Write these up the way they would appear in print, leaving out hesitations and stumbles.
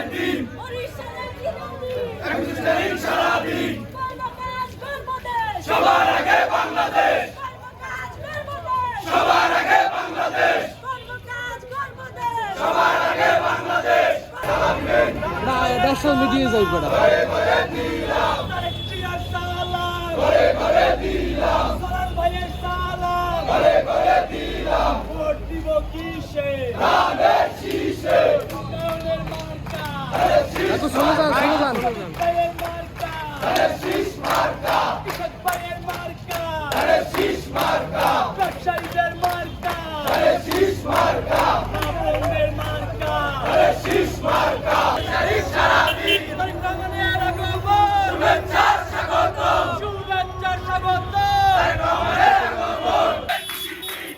দিন সারাদিন সবার আগে বাংলাদেশ সবার আগে বাংলাদেশ সবার আগে বাংলাদেশ না ন্যাশনাল মিডিয়া যাই বড় ঘরে ঘরে দিলাম ঘরে ঘরে দিলাম ঘরে ঘরে দিলাম ভোট দিব কিসে ধানের শীষে দেখো স্লোগান ভাইয়ের মার্কা ধানের শীষ মার্কা কৃষক ভাইয়ের মার্কা ধানের শীষ মার্কা ব্যবসায়ীদের মার্কা ধানের শীষ মার্কা আপনাদের মার্কা ধানের শীষ মার্কা সারাদিন বাংলাদেশের আগমন শুভেচ্ছা স্বাগত শুভেচ্ছা স্বাগত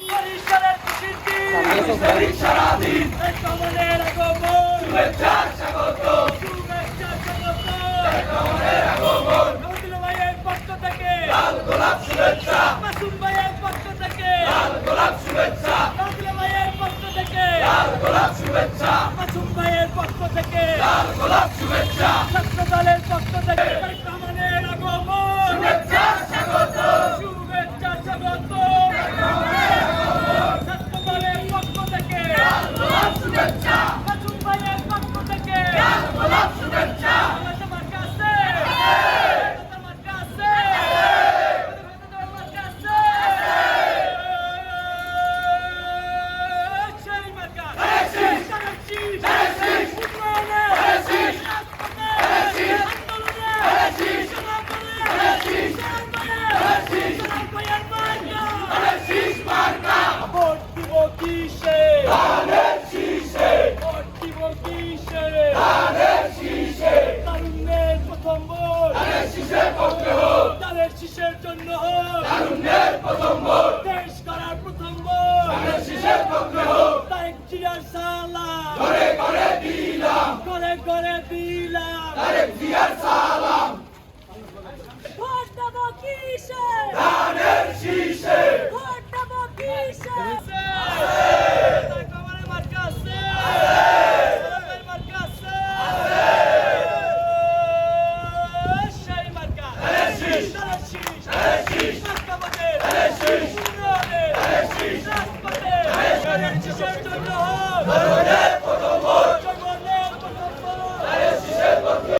বরিশালের কৃষি সারাদিন আগমনের আগমন শুভেচ্ছা স্বাগত শুভেচ্ছা স্বাগত আগমনের আগমন আব্দুল ভাইয়ের পক্ষ থেকে লাল গোলাপ শুভেচ্ছা মাসুম ভাইয়ের পক্ষ থেকে লাল গোলাপ শুভেচ্ছা আব্দুল ভাইয়ের পক্ষ থেকে লাল গোলাপ শুভেচ্ছা মাসুম ভাইয়ের পক্ষ থেকে লাল গোলাপ শুভেচ্ছা ছাত্র দলের পক্ষ থেকে আগমনের আগমন শুভেচ্ছা স্বাগত শুভেচ্ছা স্বাগত ছাত্র দলের পক্ষ থেকে লাল গোলাপ শুভেচ্ছা মাসুম ভাইয়ের পক্ষ থেকে লাল গোলাপ শুভেচ্ছা তোমার কাছে তোমার কাছে তোমার কাছে সেই মার্কা সেই শীষ মার্কা ভোট দিব কিসে ধানের শীষে ভোট দিব কিসে ধানের শীষে তারুণ্যের প্রথম ভোট ধানের শীষের পক্ষে হোক তাদের শিশের জন্য হোক তারুণ্যের প্রথম ভোট দেশ করার প্রথম ভোট ধানের শীষের পক্ষে হোক তারেক জিয়ার সালাম ঘরে ঘরে দিলাম ঘরে ঘরে দিলাম তারেক জিয়ার সালাম ভোট দেব কিসে ধানের শীষে ভোট দেব কিসে কমানের মার্কা আছে কমানের মার্কা আছে সেই মার্কা ধানের শীষ তারেক শীষ ধানের শীষ মার্কা বটে ধানের শীষ উন্নয়নের ধানের শীষ রাজপথে তাদের শিশের জন্য হোক ঘরে